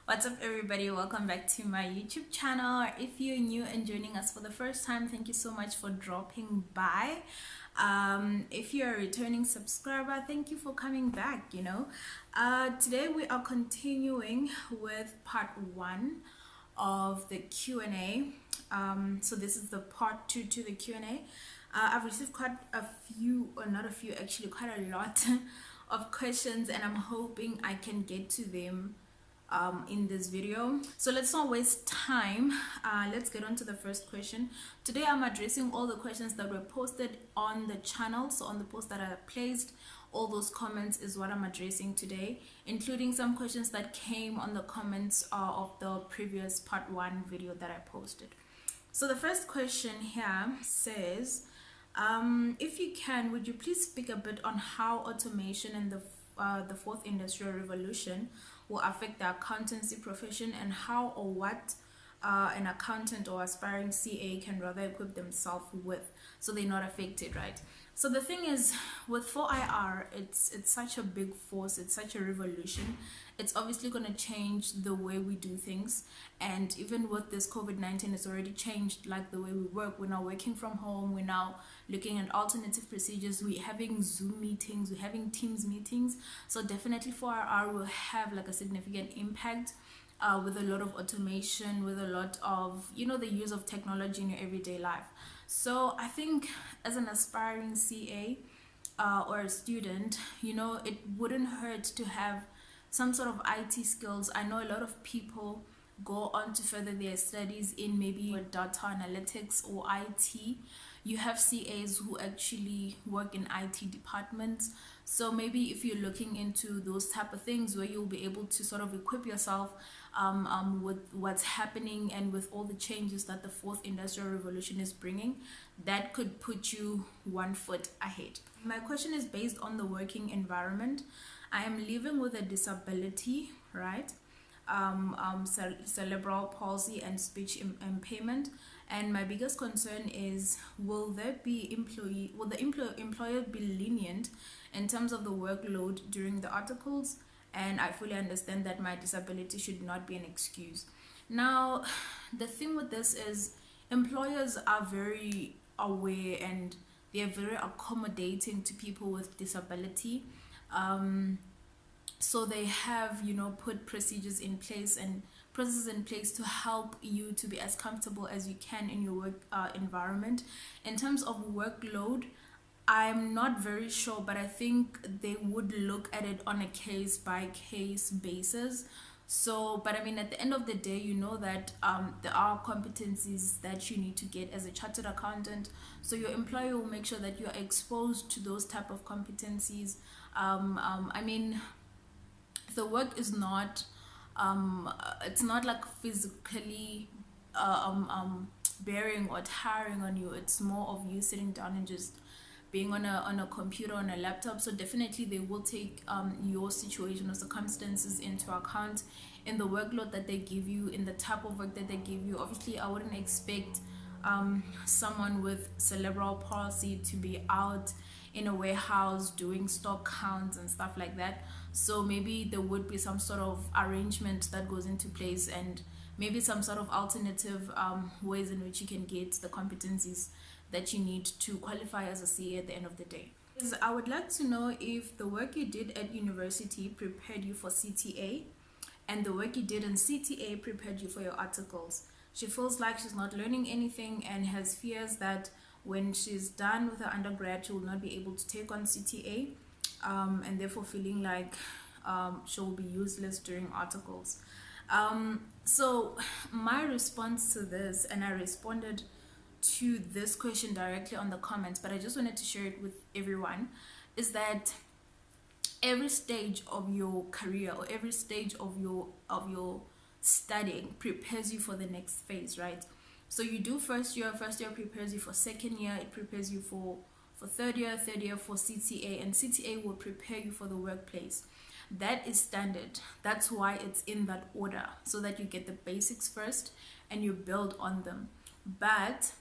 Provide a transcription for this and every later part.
What's up, everybody? Welcome back to my YouTube channel. If you're new and joining us for the first time, thank you so much for dropping by. If you're a returning subscriber, thank you for coming back. Today we are continuing with part 1 of the Q&A. So this is the part 2 to the Q&A. I've received quite a few, or not a few, actually quite a lot of questions, and I'm hoping I can get to them in this video. So let's not waste time. Let's get on to the first question. Today I'm addressing all the questions that were posted on the channel. So on the post that I placed, all those comments is what I'm addressing today, including some questions that came on the comments of the previous part 1 video that I posted. So the first question here says, if you can, would you please speak a bit on how automation and the fourth industrial revolution will affect the accountancy profession, and how or what an accountant or aspiring CA can rather equip themselves with so they're not affected, right? So the thing is, with 4IR, it's such a big force, it's such a revolution. It's obviously going to change the way we do things, and even with this COVID-19, it's already changed like the way we work. We're now working from home, we're now looking at alternative procedures, we're having Zoom meetings, we're having Teams meetings. So definitely 4IR will have like a significant impact with a lot of automation, with a lot of the use of technology in your everyday life. So I think as an aspiring CA or a student, it wouldn't hurt to have some sort of IT skills. I know a lot of people go on to further their studies in maybe data analytics or IT. You have CAs who actually work in IT departments. So maybe if you're looking into those type of things where you'll be able to sort of equip yourself with what's happening and with all the changes that the fourth industrial revolution is bringing, that could put you one foot ahead. My question is based on the working environment. I am living with a disability, right? Cerebral palsy and speech impairment, and my biggest concern is, will the employer be lenient in terms of the workload during the articles? And I fully understand that my disability should not be an excuse. Now, the thing with this is, employers are very aware and they're very accommodating to people with disability. So they have put procedures in place and processes in place to help you to be as comfortable as you can in your work environment. In terms of workload, I'm not very sure, but I think they would look at it on a case by case basis. So, but I mean, at the end of the day, you know that there are competencies that you need to get as a chartered accountant. So your employer will make sure that you are exposed to those type of competencies. I mean, the work is not it's not like physically bearing or tiring on you. It's more of you sitting down and just being on a computer, on a laptop. So definitely they will take your situation or circumstances into account in the workload that they give you, in the type of work that they give you. Obviously I wouldn't expect someone with cerebral palsy to be out in a warehouse doing stock counts and stuff like that. So maybe there would be some sort of arrangement that goes into place, and maybe some sort of alternative ways in which you can get the competencies that you need to qualify as a CA at the end of the day. I would like to know if the work you did at university prepared you for CTA, and the work you did in CTA prepared you for your articles. She feels like she's not learning anything and has fears that when she's done with her undergrad, she will not be able to take on CTA, and therefore feeling like she will be useless during articles. So my response to this, and I responded to this question directly on the comments, but I just wanted to share it with everyone, is that every stage of your career or every stage of your studying prepares you for the next phase, right? So you do first year prepares you for second year, it prepares you for third year for CTA, and CTA will prepare you for the workplace. That is standard. That's why it's in that order, so that you get the basics first and you build on them. But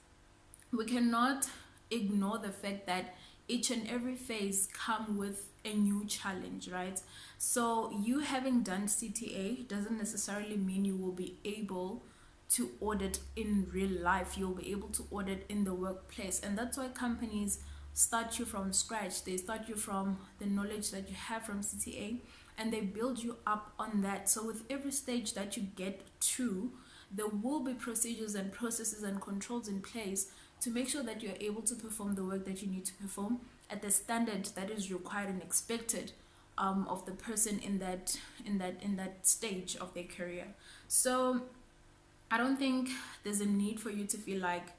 we cannot ignore the fact that each and every phase come with a new challenge, right? So you having done CTA doesn't necessarily mean you will be able to audit in real life. You'll be able to audit in the workplace, and that's why companies start you from scratch. They start you from the knowledge that you have from CTA, and they build you up on that. So with every stage that you get to, there will be procedures and processes and controls in place to make sure that you're able to perform the work that you need to perform at the standard that is required and expected of the person in that stage of their career. So I don't think there's a need for you to feel like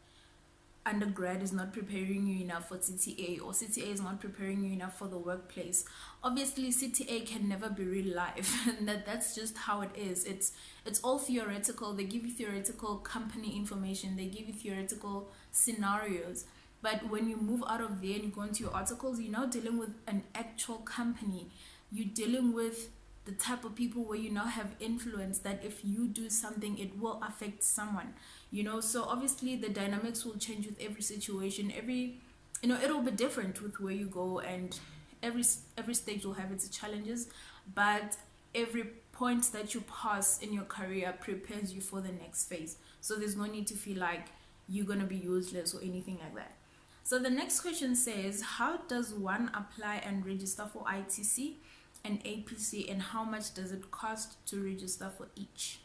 undergrad is not preparing you enough for CTA, or CTA is not preparing you enough for the workplace. Obviously CTA can never be real life and that's just how it is. It's all theoretical. They give you theoretical company information, they give you theoretical scenarios, but when you move out of there and you go into your articles, you're now dealing with an actual company. You're dealing with the type of people where you now have influence, that if you do something it will affect someone, so obviously the dynamics will change with every situation. It'll be different with where you go, and every stage will have its challenges, but every point that you pass in your career prepares you for the next phase. So there's no need to feel like you're going to be useless or anything like that. So the next question says, how does one apply and register for ITC and APC, and how much does it cost to register for each?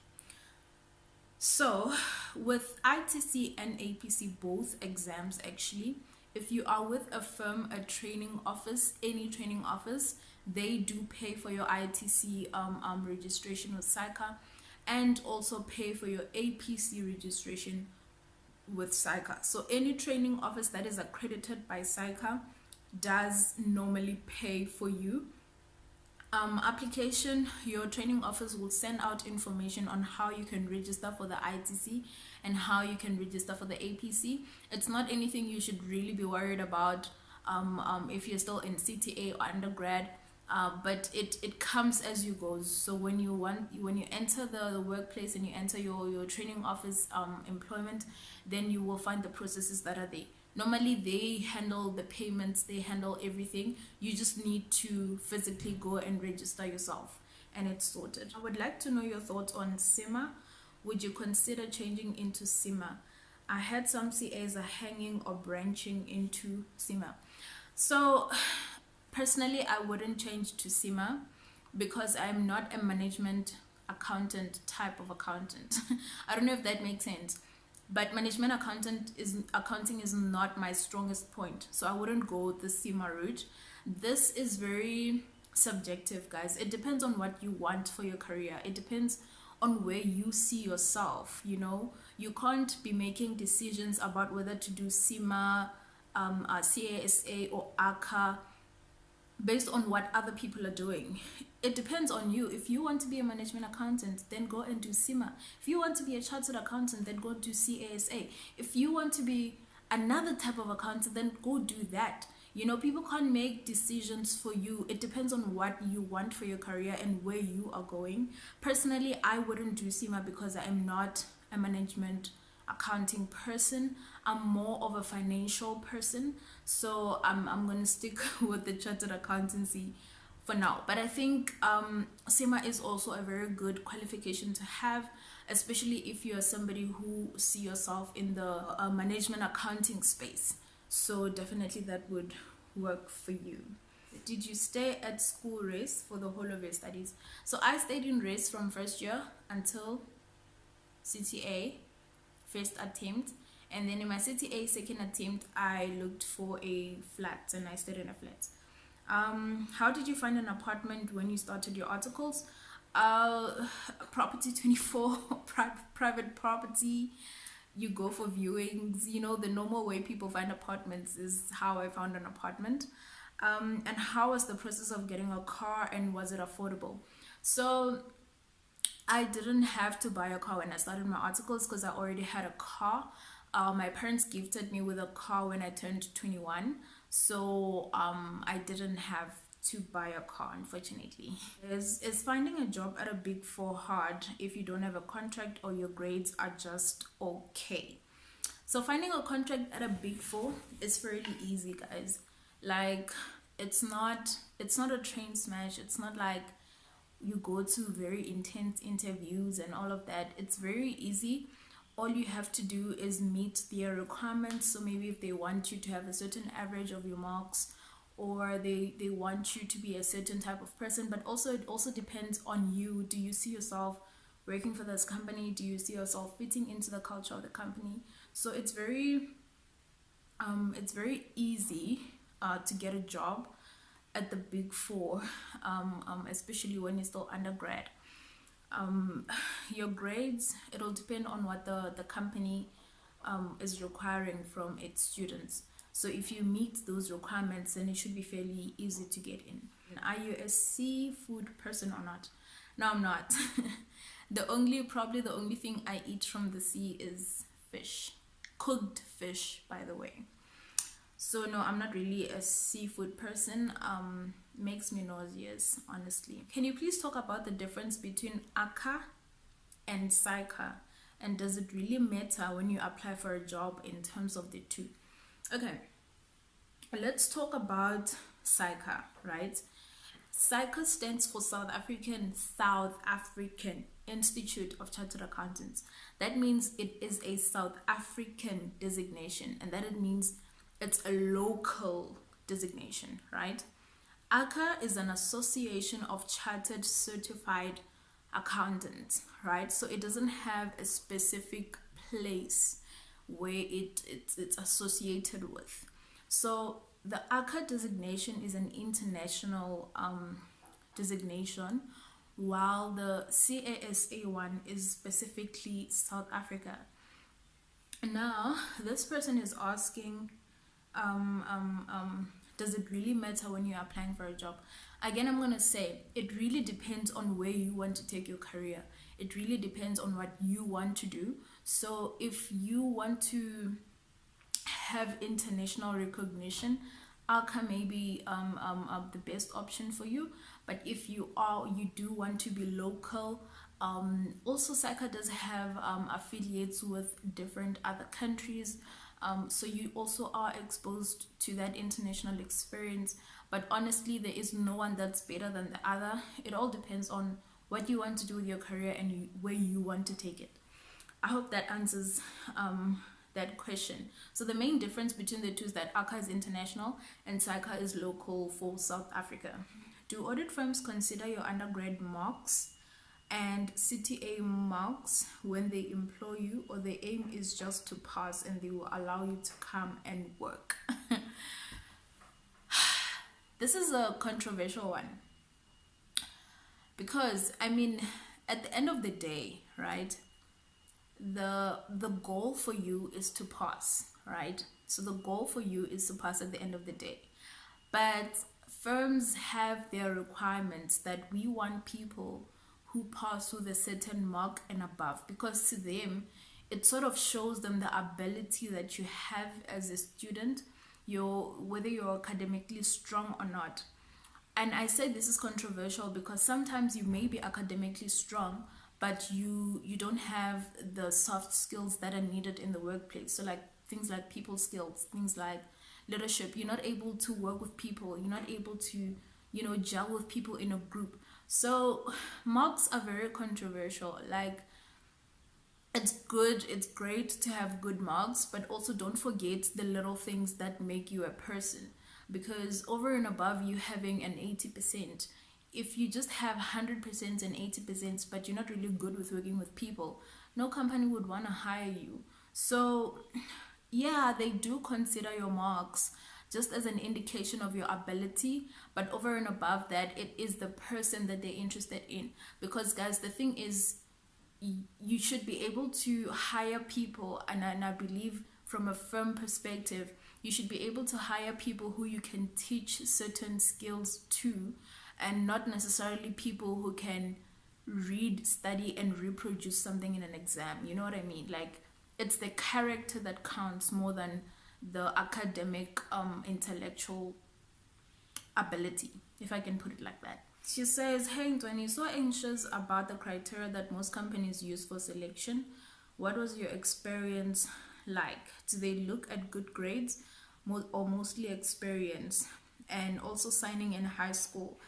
So with ITC and APC, both exams actually, if you are with a firm, a training office, any training office, they do pay for your ITC registration with SAICA, and also pay for your APC registration with SAICA. So any training office that is accredited by SAICA does normally pay for you. Application, your training office will send out information on how you can register for the ITC and how you can register for the APC. It's not anything you should really be worried about if you're still in CTA or undergrad, but it comes as you go. So when you enter the workplace and you enter your training office employment, then you will find the processes that are there. Normally they handle the payments, they handle everything. You just need to physically go and register yourself and it's sorted. I would like to know your thoughts on SIMA. Would you consider changing into SIMA? I had some CAs are hanging or branching into SIMA. So personally, I wouldn't change to SIMA because I'm not a management accountant type of accountant. I don't know if that makes sense. But management accounting is not my strongest point, so I wouldn't go the SIMA route. This is very subjective, guys. It depends on what you want for your career. It depends on where you see yourself. You can't be making decisions about whether to do SIMA, CASA or ACA based on what other people are doing. It depends on you. If you want to be a management accountant, then go and do SIMA. If you want to be a chartered accountant, then go do CASA. If you want to be another type of accountant, then go do that. People can't make decisions for you. It depends on what you want for your career and where you are going. Personally, I wouldn't do SIMA because I am not a management accounting person. I'm more of a financial person, so I'm gonna stick with the chartered accountancy for now. But I think SIMA is also a very good qualification to have, especially if you are somebody who see yourself in the management accounting space. So definitely that would work for you. Did you stay at school race for the whole of your studies? So I stayed in race from first year until CTA first attempt, and then in my CTA second attempt I looked for a flat and I stayed in a flat. How did you find an apartment when you started your articles? Property 24, private property. You go for viewings, the normal way people find apartments is how I found an apartment. And how was the process of getting a car, and was it affordable? So I didn't have to buy a car when I started my articles because I already had a car. My parents gifted me with a car when I turned 21, so I didn't have to buy a car, unfortunately. Is finding a job at a Big Four hard if you don't have a contract or your grades are just okay? So finding a contract at a Big Four is fairly easy, guys. Like, it's not a train smash. It's not like you go to very intense interviews and all of that, it's very easy. All you have to do is meet their requirements. So maybe if they want you to have a certain average of your marks, or they want you to be a certain type of person, but also it also depends on you. Do you see yourself working for this company? Do you see yourself fitting into the culture of the company? So it's very easy to get a job at the big four, especially when you're still undergrad. Your grades, it'll depend on what the company is requiring from its students. So if you meet those requirements, then it should be fairly easy to get in. Are you a seafood person or not? No, I'm not. Probably the only thing I eat from the sea is fish. Cooked fish, by the way. So no, I'm not really a seafood person. Makes me nauseous, honestly. Can you please talk about the difference between ITC and SAICA, and does it really matter when you apply for a job in terms of the two? Okay, let's talk about SAICA, right? SAICA stands for South African Institute of Chartered Accountants. That means it is a South African designation, and that it means it's a local designation, right? ITC is an association of chartered certified accountants, right? So it doesn't have a specific place where it's associated with. So the ITC designation is an international designation, while the CASA one is specifically South Africa. Now this person is asking, does it really matter when you're applying for a job? Again, I'm gonna say it really depends on where you want to take your career. It really depends on what you want to do. So if you want to have international recognition, ITC may be the best option for you. But if you do want to be local, also SAICA does have affiliates with different other countries. So you also are exposed to that international experience. But honestly, there is no one that's better than the other. It all depends on what you want to do with your career and where you want to take it. I hope that answers that question. So the main difference between the two is that ITC is international and SAICA is local for South Africa. Do audit firms consider your undergrad marks and CTA marks when they employ you, or the aim is just to pass and they will allow you to come and work? This is a controversial one, because I mean, at the end of the day, right, the goal for you is to pass, right? So the goal for you is to pass at the end of the day. But firms have their requirements that we want people who pass with a certain mark and above, because to them it sort of shows them the ability that you have as a student, whether you're academically strong or not. And I say this is controversial because sometimes you may be academically strong, but you don't have the soft skills that are needed in the workplace. So like things like people skills, things like leadership. You're not able to work with people. You're not able to, gel with people in a group. So marks are very controversial. Like, it's great to have good marks, but also don't forget the little things that make you a person. Because over and above you having an 80%, if you just have 100% and 80%, but you're not really good with working with people, no company would want to hire you. So yeah, they do consider your marks just as an indication of your ability, but over and above that, it is the person that they're interested in. Because guys, the thing is, you should be able to hire people, and I believe from a firm perspective, you should be able to hire people who you can teach certain skills to, and not necessarily people who can read, study, and reproduce something in an exam. You know what I mean? Like, it's the character that counts more than the academic intellectual ability, if I can put it like that. She says, hey Ntwanie, so anxious about the criteria that most companies use for selection. What was your experience like? Do they look at good grades or mostly experience? And also signing in high school.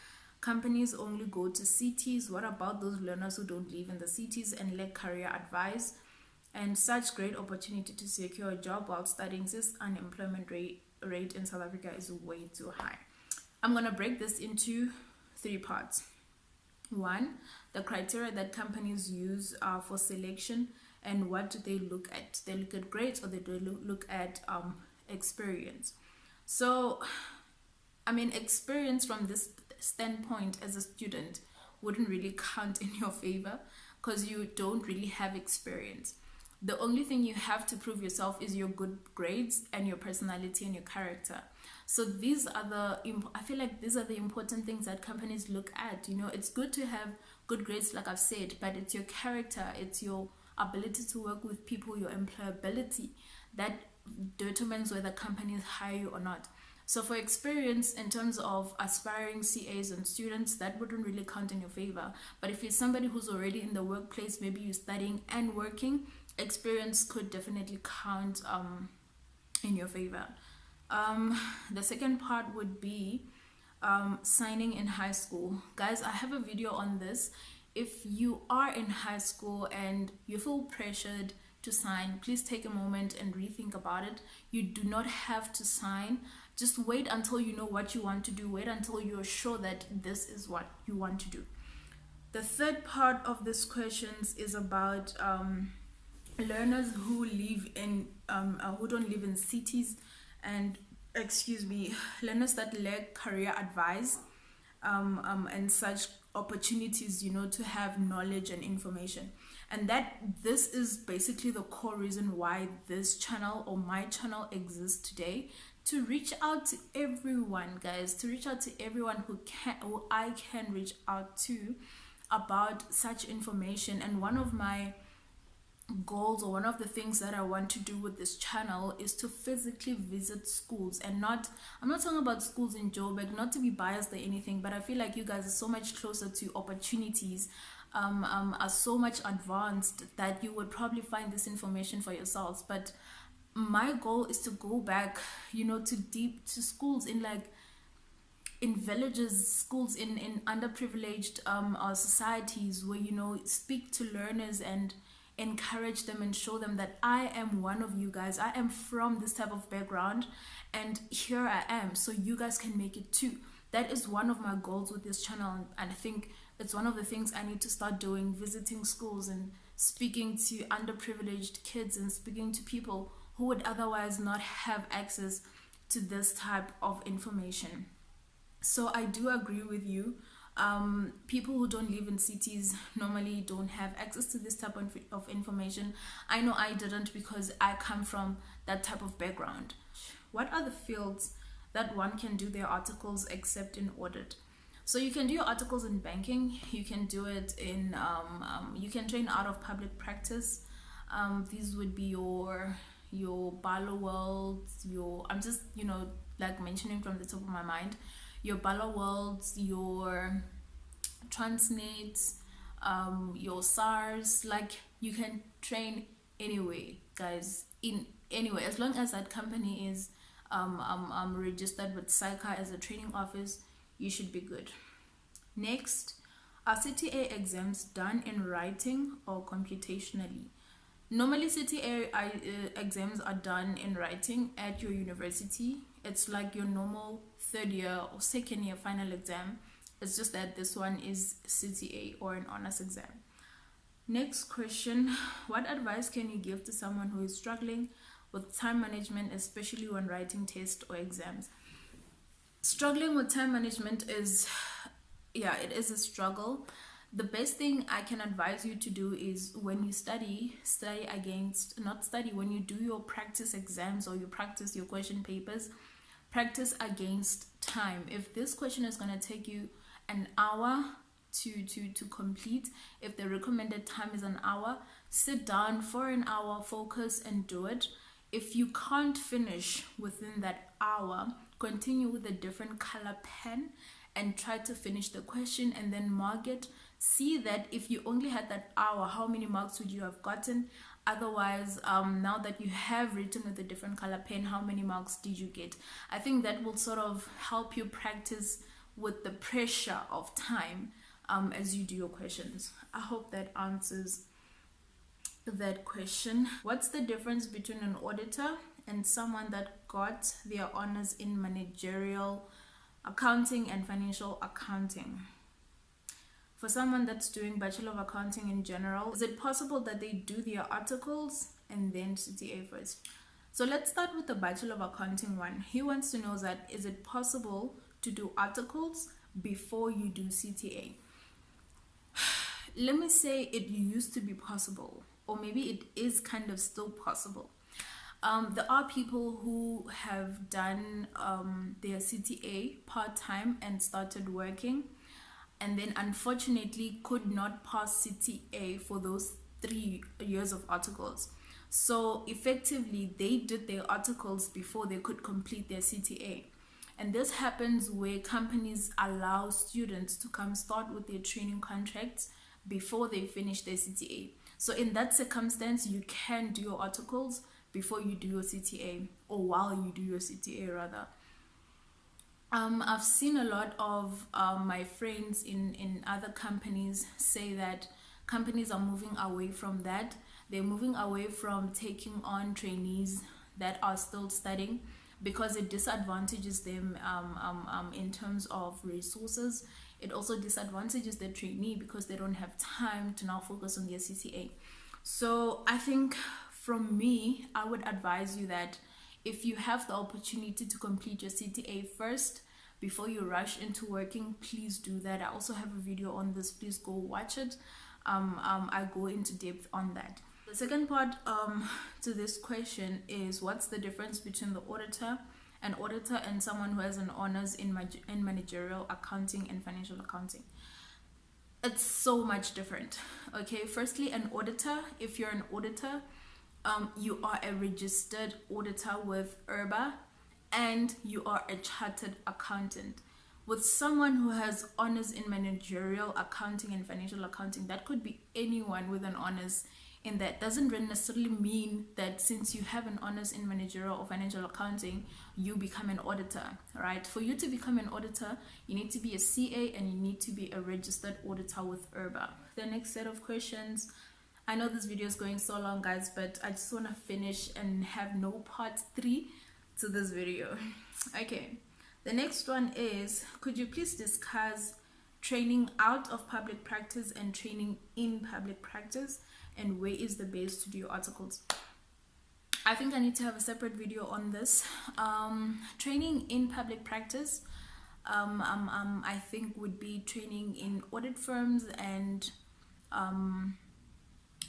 Companies only go to cities. What about those learners who don't live in the cities and lack career advice? And such great opportunity to secure a job while studying, this unemployment rate in South Africa is way too high. I'm going to break this into 3 parts. 1, the criteria that companies use for selection, and what do they look at? They look at grades, or they look at experience. So, I mean, experience from this standpoint as a student wouldn't really count in your favor because you don't really have experience. The only thing you have to prove yourself is your good grades and your personality and your character. So these are I feel like these are the important things that companies look at. You know, it's good to have good grades, like I've said, but it's your character, it's your ability to work with people, your employability that determines whether companies hire you or not. So for experience, in terms of aspiring CAs and students, that wouldn't really count in your favor. But if you're somebody who's already in the workplace, maybe you're studying and working, experience could definitely count in your favor. The second part would be signing in high school. Guys, I have a video on this. If you are in high school and you feel pressured to sign, please take a moment and rethink about it. You do not have to sign. Just wait until you know what you want to do. Wait until you're sure that this is what you want to do. The third part of this questions is about learners who live in who don't live in cities, and learners that lack career advice and such opportunities, you know, to have knowledge and information. And this is basically the core reason why this channel, or my channel, exists today, to reach out to everyone, guys, to reach out to everyone who I can reach out to about such information. And one of my goals, or one of the things that I want to do with this channel, is to physically visit schools. And I'm not talking about schools in Joburg, not to be biased or anything, but I feel like you guys are so much closer to opportunities, are so much advanced, that you would probably find this information for yourselves. But my goal is to go back, you know, to schools in villages, schools in underprivileged societies, where, you know, speak to learners and encourage them and show them that I am one of you guys. I am from this type of background, and here I am, so you guys can make it too. That is one of my goals with this channel, and I think it's one of the things I need to start doing, visiting schools and speaking to underprivileged kids and speaking to people who would otherwise not have access to this type of information. So I do agree with you. People who don't live in cities normally don't have access to this type of information. I know I didn't, because I come from that type of background. What are the fields that one can do their articles except in audit? So you can do your articles in banking, you can do it in, you can train out of public practice. These would be your Balo Worlds, I'm just, you know, like mentioning from the top of my mind, your Balo Worlds, your Transnet, your SARS. Like, you can train anyway, guys, in anyway, as long as that company is registered with SAICA as a training office, you should be good. Next, are CTA exams done in writing or computationally? Normally, CTA exams are done in writing at your university. It's like your normal third year or second year final exam. It's just that this one is CTA, or an honors exam. Next question, what advice can you give to someone who is struggling with time management, especially when writing tests or exams? Struggling with time management is, it is a struggle. The best thing I can advise you to do is, when you when you do your practice exams, or you practice your question papers, practice against time. If this question is going to take you an hour to complete, if the recommended time is an hour, sit down for an hour, focus and do it. If you can't finish within that hour, continue with a different color pen and try to finish the question, and then mark it. See that if you only had that hour, how many marks would you have gotten? Otherwise, now that you have written with a different color pen, how many marks did you get? I think that will sort of help you practice with the pressure of time as you do your questions. I hope that answers that question. What's the difference between an auditor and someone that got their honors in managerial accounting and financial accounting? For someone that's doing Bachelor of Accounting in general, is it possible that they do their articles and then CTA first? So let's start with the Bachelor of Accounting one. He wants to know that is it possible to do articles before you do CTA? Let me say it used to be possible, or maybe it is kind of still possible. There are people who have done their CTA part-time and started working, and then unfortunately could not pass CTA for those 3 years of articles. So effectively they did their articles before they could complete their CTA. And this happens where companies allow students to come start with their training contracts before they finish their CTA. So in that circumstance, you can do your articles before you do your CTA, or while you do your CTA rather. I've seen a lot of my friends in other companies say that companies are moving away from that. They're moving away from taking on trainees that are still studying, because it disadvantages them in terms of resources. It also disadvantages the trainee because they don't have time to now focus on their CTA. So I think from me, I would advise you that if you have the opportunity to complete your CTA first before you rush into working, please do that. I also have a video on this, please go watch it. I go into depth on that. The second part to this question is, what's the difference between the auditor and someone who has an honors in managerial accounting and financial accounting? It's so much different. Okay, firstly, an auditor, if you're an auditor, you are a registered auditor with IRBA and you are a chartered accountant. With someone who has honors in managerial accounting and financial accounting, that could be anyone with an honors in that. Doesn't really necessarily mean that since you have an honors in managerial or financial accounting, you become an auditor, right? For you to become an auditor, you need to be a CA and you need to be a registered auditor with IRBA. The next set of questions, I know this video is going so long, guys, but I just want to finish and have no part 3 to this video. Okay, the next one is, could you please discuss training out of public practice and training in public practice, and where is the base to do your articles? I think I need to have a separate video on this. Training in public practice, I think would be training in audit firms, and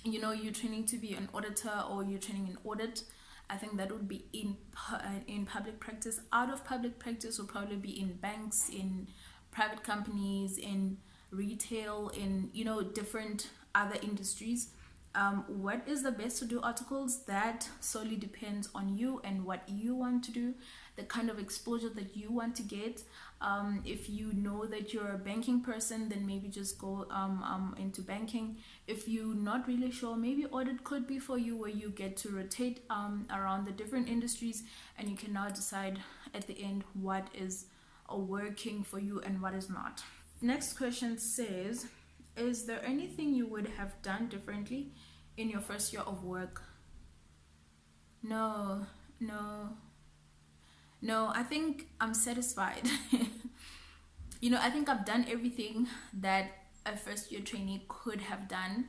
you know, you're training to be an auditor or you're training in audit. I think that would be in public practice. Out of public practice will probably be in banks, in private companies, in retail, in, you know, different other industries. What is the best to do articles? That solely depends on you and what you want to do, the kind of exposure that you want to get. If you know that you're a banking person, then maybe just go into banking. If you're not really sure, maybe audit could be for you, where you get to rotate around the different industries, and you can now decide at the end what is working for you and what is not. Next question says, is there anything you would have done differently in your first year of work? No, I think I'm satisfied. You know, I think I've done everything that a first year trainee could have done.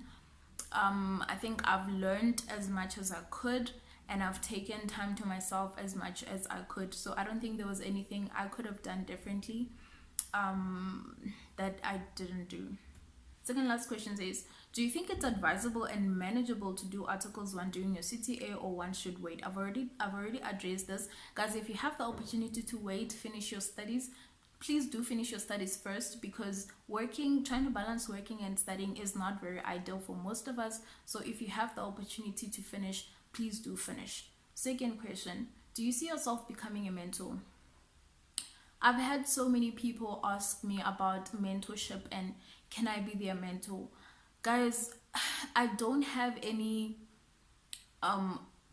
I think I've learned as much as I could, and I've taken time to myself as much as I could. So I don't think there was anything I could have done differently that I didn't do. Second last question says, do you think it's advisable and manageable to do articles when doing your CTA, or one should wait? I've already addressed this. Guys, if you have the opportunity to wait, finish your studies, please do finish your studies first, because trying to balance working and studying is not very ideal for most of us. So if you have the opportunity to finish, please do finish. Second question, do you see yourself becoming a mentor? I've had so many people ask me about mentorship and can I be their mentor? Guys, I don't have any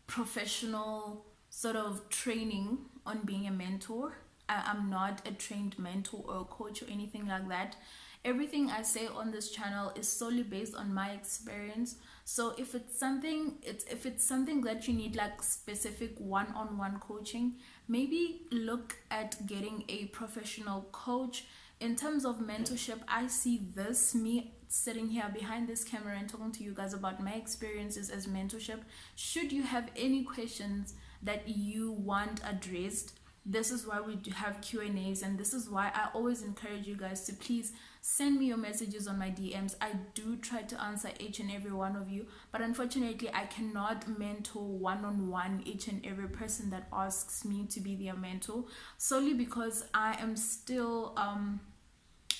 professional sort of training on being a mentor. I'm not a trained mentor or coach or anything like that. Everything I say on this channel is solely based on my experience. So if it's something that you need like specific one-on-one coaching, maybe look at getting a professional coach. In terms of mentorship, I see this, me sitting here behind this camera and talking to you guys about my experiences as mentorship. Should you have any questions that you want addressed, this is why we do have Q&As, and this is why I always encourage you guys to please send me your messages on my DMs. I do try to answer each and every one of you, but unfortunately I cannot mentor one-on-one each and every person that asks me to be their mentor, solely because I am still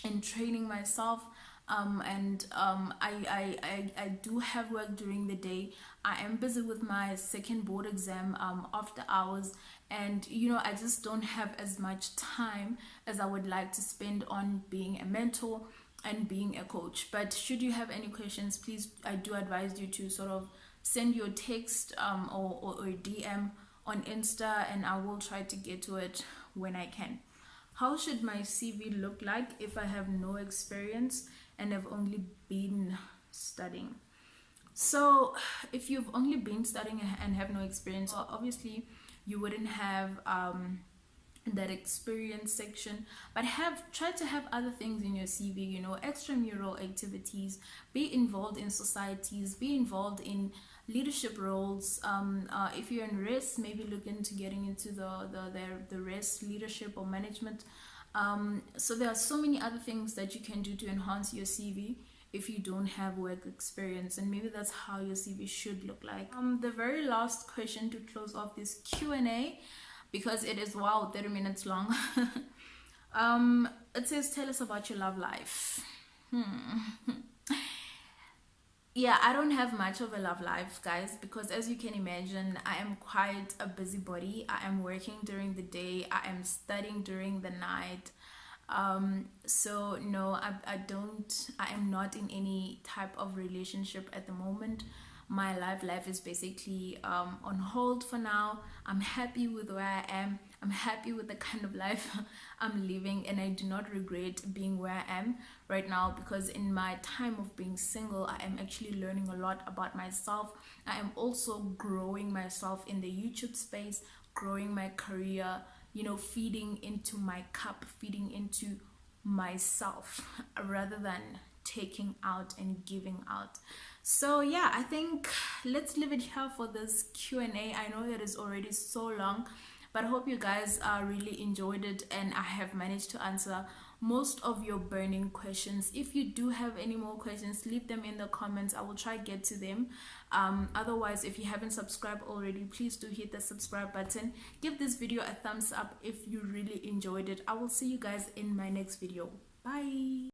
in training myself. I do have work during the day. I am busy with my second board exam after hours, and I just don't have as much time as I would like to spend on being a mentor and being a coach. But should you have any questions, please, I do advise you to sort of send your text or DM on Insta, and I will try to get to it when I can. How should my CV look like if I have no experience and have only been studying? So if you've only been studying and have no experience, well, obviously you wouldn't have that experience section, but try to have other things in your CV, extramural activities, be involved in societies, be involved in leadership roles. If you're in risk, maybe look into getting into the risk leadership or management. So there are so many other things that you can do to enhance your CV if you don't have work experience, and maybe that's how your CV should look like. The very last question to close off this Q&A, because it is 30 minutes long. It says, tell us about your love life. Yeah, I don't have much of a love life, guys, because as you can imagine, I am quite a busybody. I am working during the day, I am studying during the night. So no, I am not in any type of relationship at the moment. My life is basically on hold for now. I'm happy with where I am. I'm happy with the kind of life I'm living, and I do not regret being where I am right now, because in my time of being single, I am actually learning a lot about myself. I am also growing myself in the YouTube space, growing my career, feeding into my cup, feeding into myself rather than taking out and giving out. So yeah, I think let's leave it here for this Q&A. I know that it's already so long, but I hope you guys really enjoyed it, and I have managed to answer most of your burning questions. If you do have any more questions, leave them in the comments. I will try to get to them. Otherwise, if you haven't subscribed already, please do hit the subscribe button. Give this video a thumbs up if you really enjoyed it. I will see you guys in my next video. Bye.